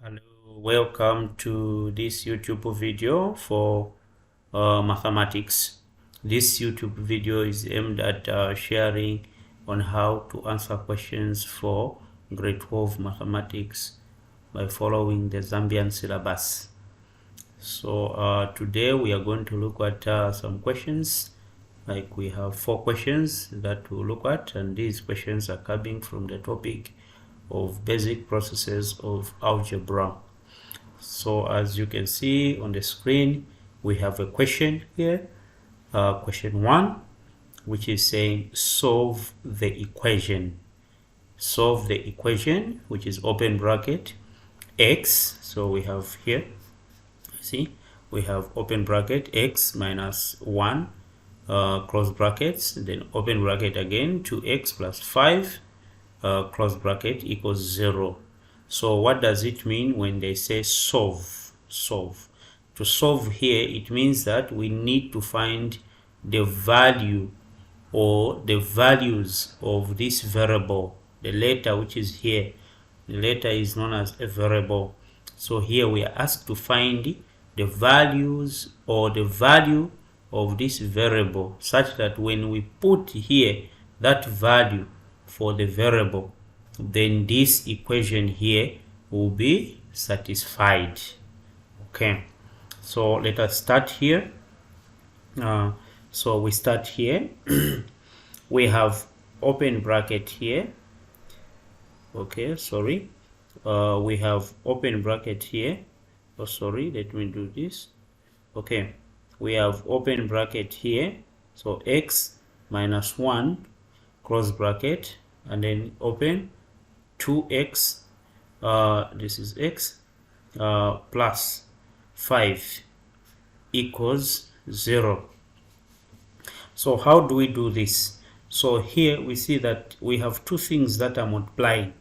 Hello, welcome to this YouTube video for mathematics. This YouTube video is aimed at sharing on how to answer questions for grade 12 mathematics by following the Zambian syllabus. So today we are going to look at some questions. Like we have 4 questions that we'll look at, and these questions are coming from the topic of basic processes of algebra. So as you can see on the screen, we have a question here, question 1, which is saying solve the equation. Solve the equation, which is open bracket x. So we have here, see, we have open bracket x minus 1 close brackets, then open bracket again, 2x plus 5 close bracket equals 0. So what does it mean when they say solve? Solve. To solve here, it means that we need to find the value or the values of this variable, the letter which is here. The letter is known as a variable. So here we are asked to find the values or the value of this variable, such that when we put here that value for the variable, then this equation here will be satisfied. Okay, so let us start here. So we start here. We have open bracket here. Okay, sorry, we have open bracket here. Oh, sorry, let me do this. Okay, we have open bracket here, so x minus 1 close bracket, and then open 2x, this is x, plus 5 equals 0. So how do we do this? So here we see that we have two things that are multiplying.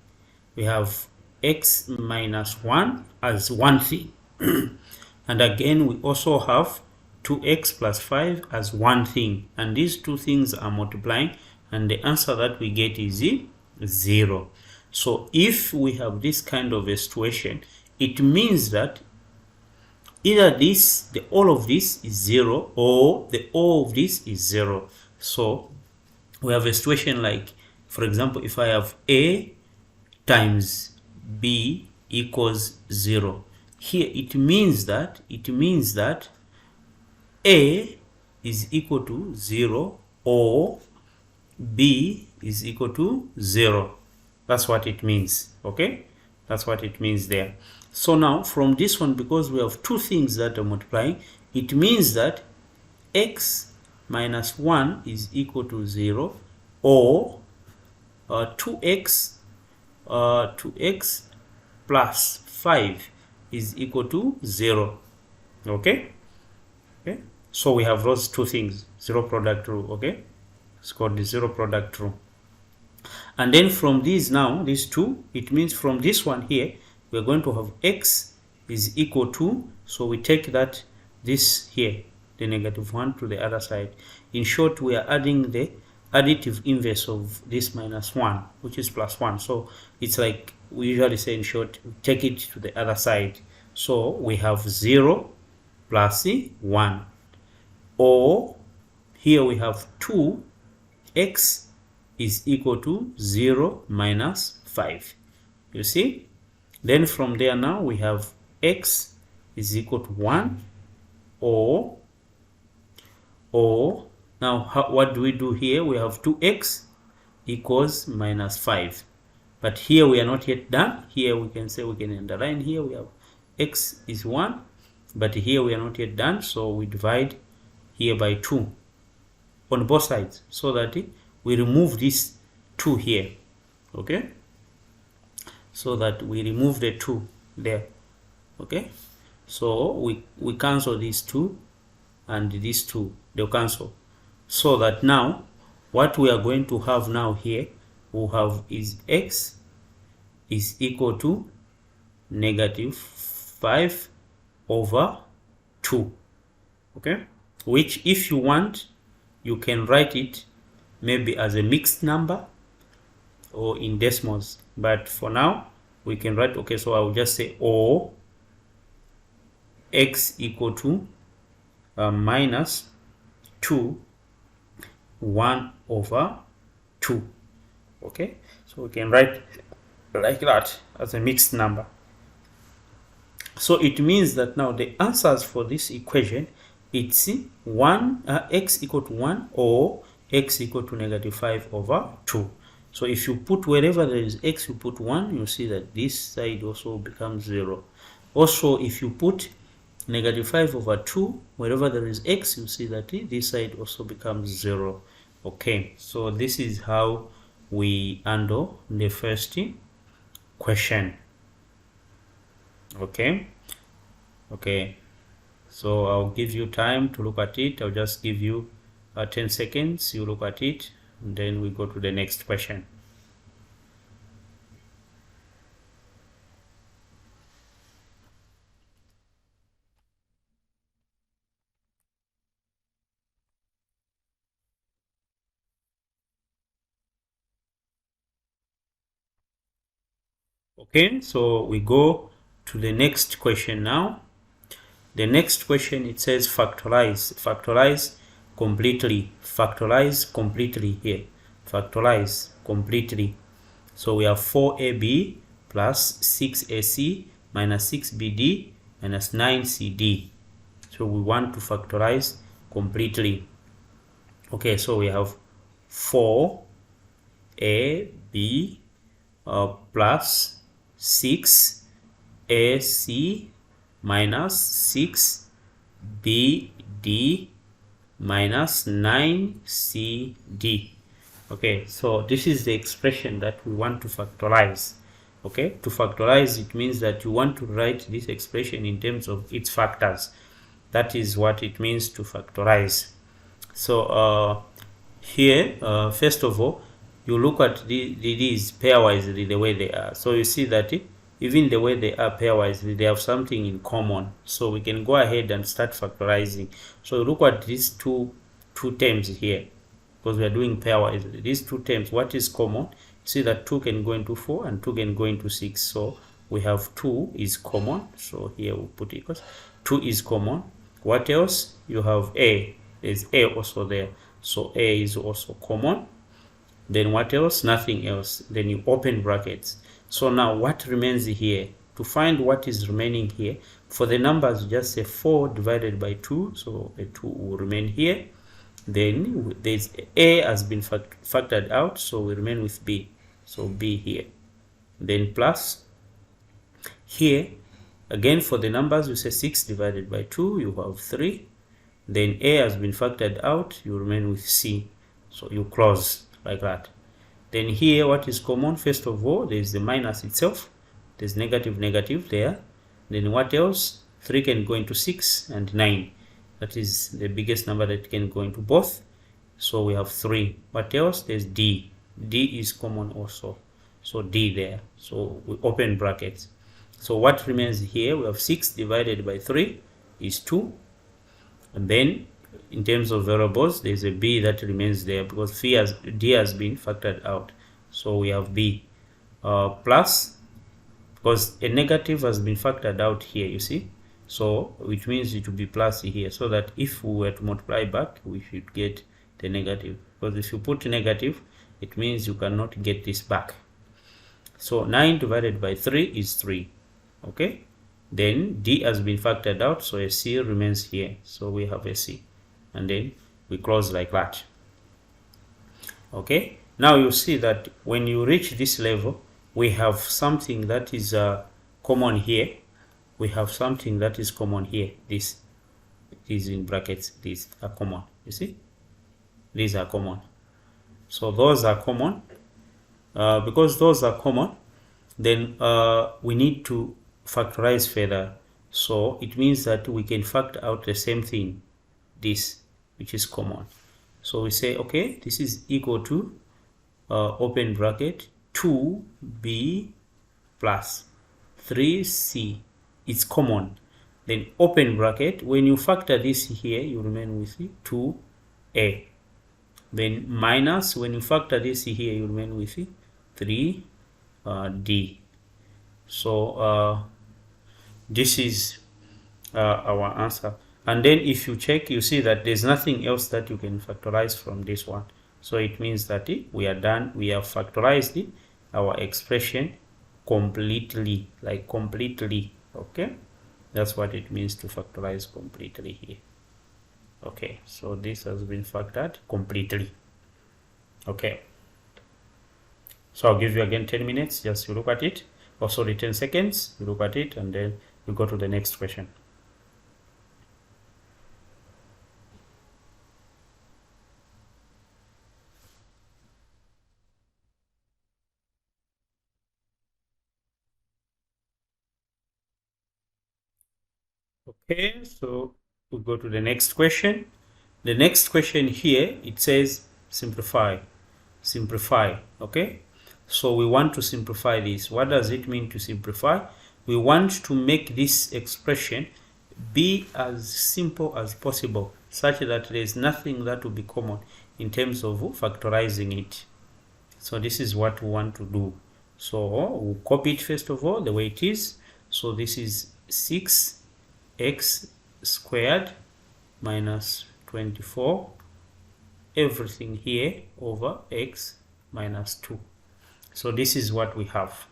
We have x minus 1 as one thing and again we also have 2x plus 5 as one thing, and these two things are multiplying, and the answer that we get is 0. So if we have this kind of a situation, it means that either the all of this is 0 or the all of this is 0. So we have a situation like, for example, if I have a times b equals 0, here it means that a is equal to 0 or b is equal to 0. That's what it means. Okay, that's what it means there. So now from this one, because we have two things that are multiplying, it means that x minus 1 is equal to 0 or 2x plus 5 is equal to 0. Okay, so we have those two things, zero product rule. Okay, it's called the zero product rule. And then from these, now these two, it means from this one here we're going to have x is equal to, so we take that, this here, the negative 1 to the other side. In short, we are adding the additive inverse of this minus 1, which is plus 1. So it's like we usually say, in short, take it to the other side. So we have 0 plus 1, or here we have 2x is equal to 0 minus 5. You see? Then from there now we have x is equal to 1, or now what do we do here? We have 2x equals minus 5. But here we are not yet done. Here we can say, we can underline here, we have x is 1, but here we are not yet done, so we divide here by 2 on both sides, so that we remove this 2 here. Okay, so that we remove the 2 there. Okay, so we cancel these 2 and these 2, they'll cancel, so that now what we are going to have now here, we'll have is x is equal to negative 5 over 2. Okay, which if you want, you can write it maybe as a mixed number or in decimals, but for now we can write, okay, so I will just say or x equal to minus 2 1 over 2. Okay, so we can write like that as a mixed number. So it means that now the answers for this equation, it's 1 x equal to 1 or x equal to negative 5 over 2. So if you put wherever there is x, you put 1, you see that this side also becomes 0. Also, if you put negative 5 over 2, wherever there is x, you see that this side also becomes 0. Okay, so this is how we handle the first question. Okay, so I'll give you time to look at it. I'll just give you 10 seconds, you look at it, and then we go to the next question. Okay, so we go to the next question now. The next question, it says factorize completely here, factorize completely. So we have 4ab plus 6ac minus 6bd minus 9cd. So we want to factorize completely. Okay, so we have 4ab plus 6ac minus 6bd minus 9cd. Okay, so this is the expression that we want to factorize. Okay, to factorize, it means that you want to write this expression in terms of its factors. That is what it means to factorize. So here, first of all, you look at these pairwise the way they are. So you see that even the way they are pairwise, they have something in common. So we can go ahead and start factorizing. So look at these two terms here, because we are doing pairwise. These two terms, what is common? See that 2 can go into 4 and 2 can go into 6. So we have 2 is common. So here we'll put equals. 2 is common. What else? You have a. There's a also there. So a is also common. Then what else? Nothing else. Then you open brackets. So now what remains here? To find what is remaining here, for the numbers, just say 4 divided by 2. So a 2 will remain here. Then there's a has been factored out, so we remain with b. So b here. Then plus here, again for the numbers, you say 6 divided by 2, you have 3. Then a has been factored out, you remain with c. So you close like that. Then here, what is common? First of all, there's the minus itself. There's negative there. Then what else? 3 can go into 6 and 9. That is the biggest number that can go into both. So we have 3. What else? There's d. D is common also. So d there. So we open brackets. So what remains here? We have 6 divided by 3 is 2. And then in terms of variables, there's a b that remains there because d has been factored out. So we have b plus, because a negative has been factored out here, you see. So which means it will be plus here, so that if we were to multiply back, we should get the negative. Because if you put negative, it means you cannot get this back. So 9 divided by 3 is 3. Okay. Then d has been factored out, so a c remains here. So we have a c. And then we close like that. Okay. Now you see that when you reach this level, we have something that is common here. We have something that is common here. This is in brackets. These are common. You see? These are common. So those are common. Because those are common, then we need to factorize further. So it means that we can factor out the same thing, this, which is common. So we say, okay, this is equal to open bracket 2b plus 3c. It's common. Then open bracket, when you factor this here, you remain with 2a. Then minus, when you factor this here, you remain with 3d. So this is our answer. And then if you check, you see that there's nothing else that you can factorize from this one. So it means that we are done. We have factorized our expression completely, like completely. Okay, that's what it means to factorize completely here. Okay, so this has been factored completely. Okay, so I'll give you again 10 minutes, just you look at it. Or sorry, 10 seconds, you look at it, and then we go to the next question. Okay, so we go to the next question. The next question here, it says simplify. Simplify, okay? So we want to simplify this. What does it mean to simplify? We want to make this expression be as simple as possible, such that there is nothing that will be common in terms of factorizing it. So this is what we want to do. So we'll copy it first of all the way it is. So this is 6x squared minus 24, everything here over x minus 2. So this is what we have.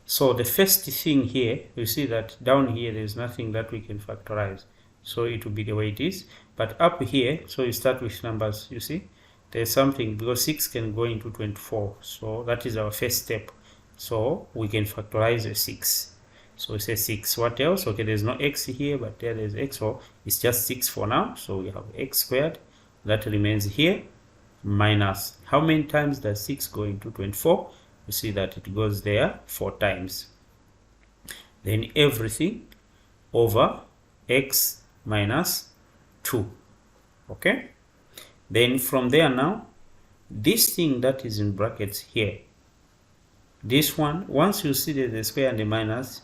So the first thing here, you see that down here there's nothing that we can factorize, so it will be the way it is. But up here, so you start with numbers, you see there's something, because 6 can go into 24, so that is our first step. So we can factorize a 6. So we say 6. What else? Okay, there's no x here, but there's x, so it's just 6 for now. So we have x squared, that remains here, minus, how many times does 6 go into 24? You see that it goes there 4 times. Then everything over x minus 2. Okay? Then from there now, this thing that is in brackets here, this one, once you see the square and the minus,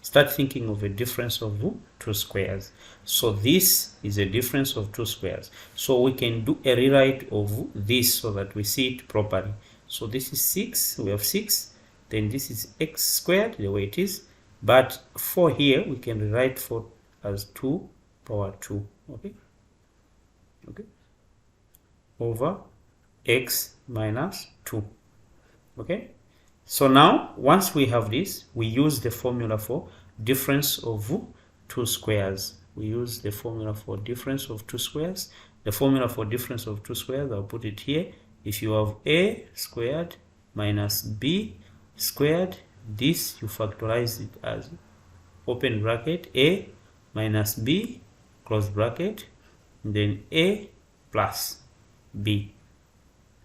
start thinking of a difference of 2 squares. So this is a difference of 2 squares. So we can do a rewrite of this so that we see it properly. So this is 6, we have 6, then this is x squared, the way it is. But for here, we can rewrite 4 as 2 power 2, okay? Okay. Over x minus 2, okay? So now, once we have this, we use the formula for difference of 2 squares. We use the formula for difference of 2 squares. The formula for difference of 2 squares, I'll put it here. If you have a squared minus b squared, this you factorize it as open bracket a minus b close bracket, then a plus b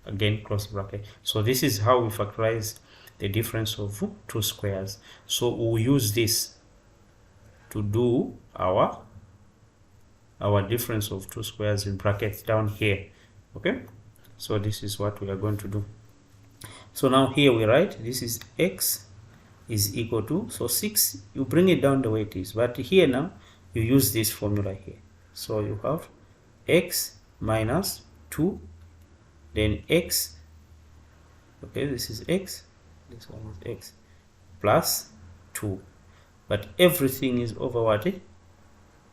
again close bracket. So this is how we factorize the difference of 2 squares. So we'll use this to do our difference of 2 squares in brackets down here. Okay, so this is what we are going to do. So now here we write this is x is equal to, so 6, you bring it down the way it is, but here now you use this formula here. So you have x minus 2, then x, okay, this is x, this one is x, plus 2. But everything is over what?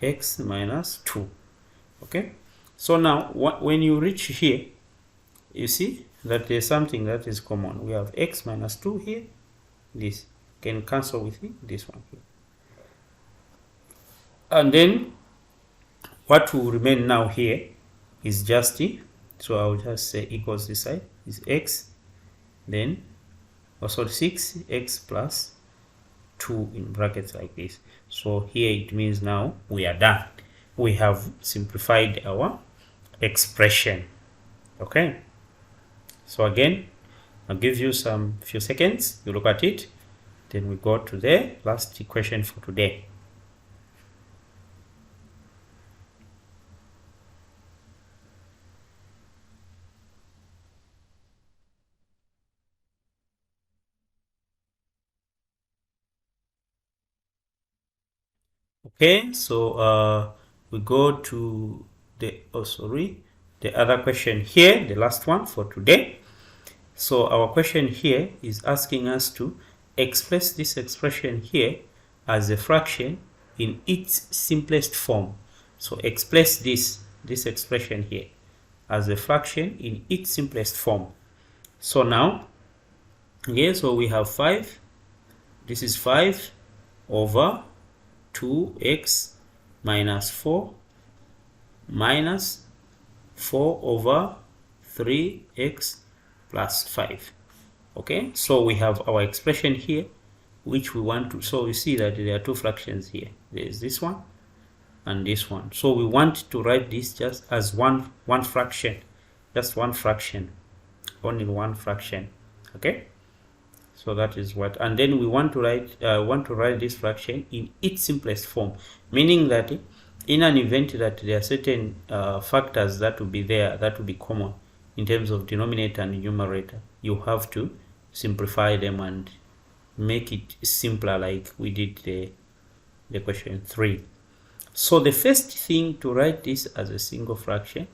X minus 2. Okay, so now when you reach here, you see that there's something that is common. We have x minus 2 here. This can cancel with this one here. And then what will remain now here is just, so I'll just say equals this side is x, then also 6x plus 2 in brackets like this. So here it means now we are done. We have simplified our expression. Okay, so again, I'll give you some few seconds, you look at it, then we go to the last question for today. Okay, so we go to the the other question here, the last one for today. So our question here is asking us to express this expression here as a fraction in its simplest form. So express this expression here as a fraction in its simplest form. So now, here, so we have 5. This is 5 over 2x minus 4 minus 4 over 3x plus 5. Okay, so we have our expression here, which we want to, so you see that there are two fractions here. There is this one and this one. So we want to write this just as one fraction, just one fraction, only one fraction. Okay, so that is what, and then we want to write this fraction in its simplest form, meaning that in an event that there are certain factors that will be there, that will be common in terms of denominator and numerator, you have to simplify them and make it simpler, like we did the question 3. So the first thing to write this as a single fraction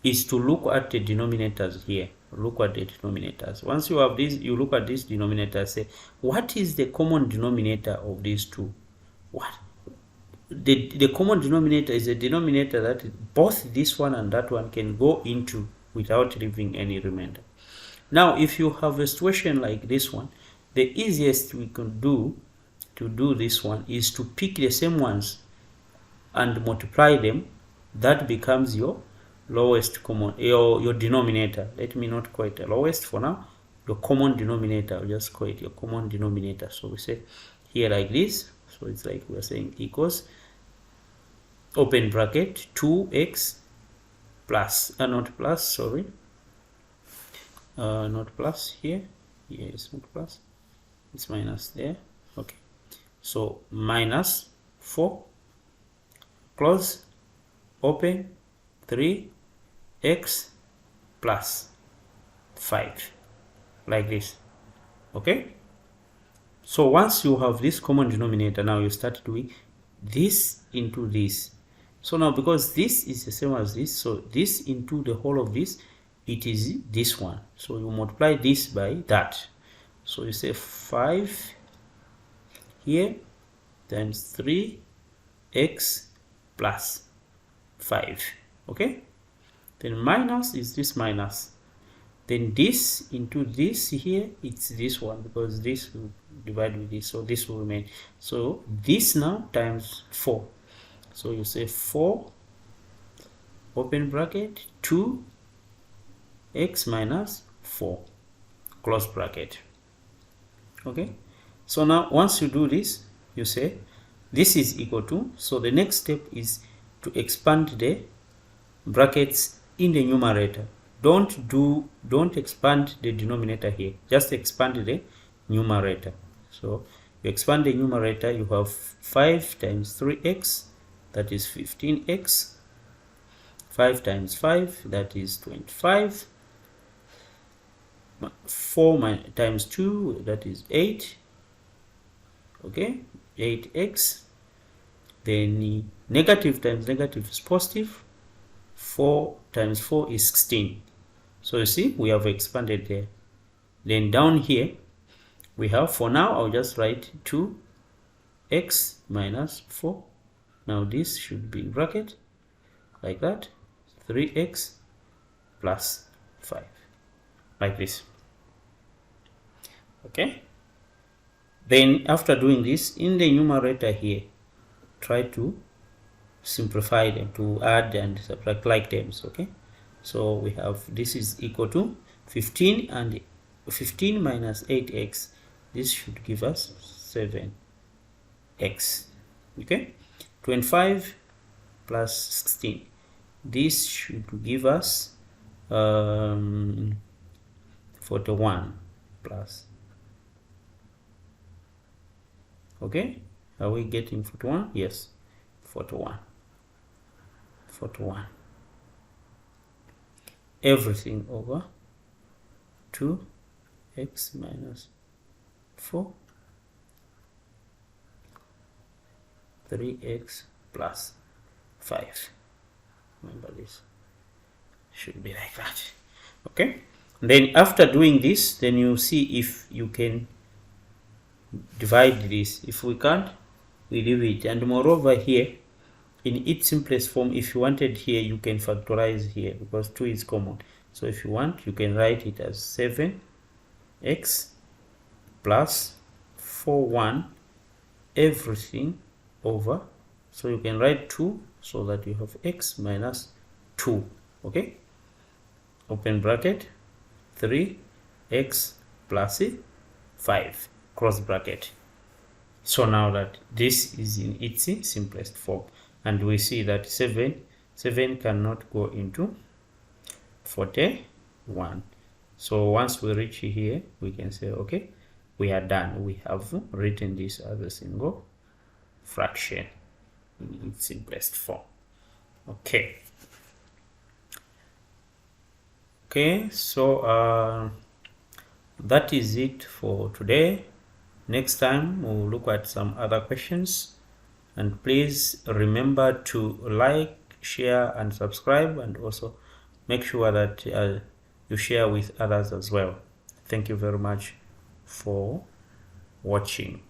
is to look at the denominators here. Look at the denominators. Once you have this, you look at this denominator, say, what is the common denominator of these two? What? The common denominator is a denominator that both this one and that one can go into without leaving any remainder. Now, if you have a situation like this one, the easiest we can do to do this one is to pick the same ones and multiply them. That becomes your lowest common, your denominator. Let me not call it the lowest for now. Your common denominator, I'll just call it your common denominator. So we say here like this. So it's like we're saying equals, open bracket, 2x plus, not plus, sorry. Not plus here. Here is not plus. It's minus there. Okay. So minus 4, close, open, 3x plus 5, like this. Okay. So once you have this common denominator, now you start doing this into this. So now, because this is the same as this, so this into the whole of this, it is this one. So you multiply this by that. So you say 5 here times 3x plus 5. Okay. Then minus is this minus. Then this into this here, it's this one, because this will divide with this, so this will remain. So this now times 4. So you say 4, open bracket, 2x minus 4, close bracket. Okay. So now once you do this, you say this is equal to, so the next step is to expand the brackets in the numerator. Don't expand the denominator here, just expand the numerator. So you expand the numerator, you have 5 times 3x, that is 15x, 5 times 5, that is 25, 4 times 2, that is 8, okay, 8x, then negative times negative is positive, 4 times 4 is 16. So you see, we have expanded there. Then down here, we have, for now, I'll just write 2x minus 4. Now this should be in bracket, like that, 3x plus 5, like this. Okay. Then after doing this, in the numerator here, try to simplify them, to add and subtract like terms. Okay. So we have, this is equal to 15, and 15 minus 8x, this should give us 7x. Okay. 25 plus 16, this should give us 41 plus. Okay, are we getting 41? Yes, 41. Everything over 2x minus 4, 3x plus 5. Remember, this should be like that. Okay. Then after doing this, then you see if you can divide this. If we can't, we leave it. And moreover, here in its simplest form, if you wanted here, you can factorize here because 2 is common. So if you want, you can write it as 7x plus 4,1 everything over. So you can write 2 so that you have x minus 2. Okay, open bracket, 3x plus 5 cross bracket. So now that this is in its simplest form, and we see that 7 cannot go into 41. So once we reach here, we can say, okay, we are done. We have written this as a single fraction in its simplest form. Okay. Okay, so that is it for today. Next time we'll look at some other questions, and please remember to like, share and subscribe, and also make sure that you share with others as well. Thank you very much for watching.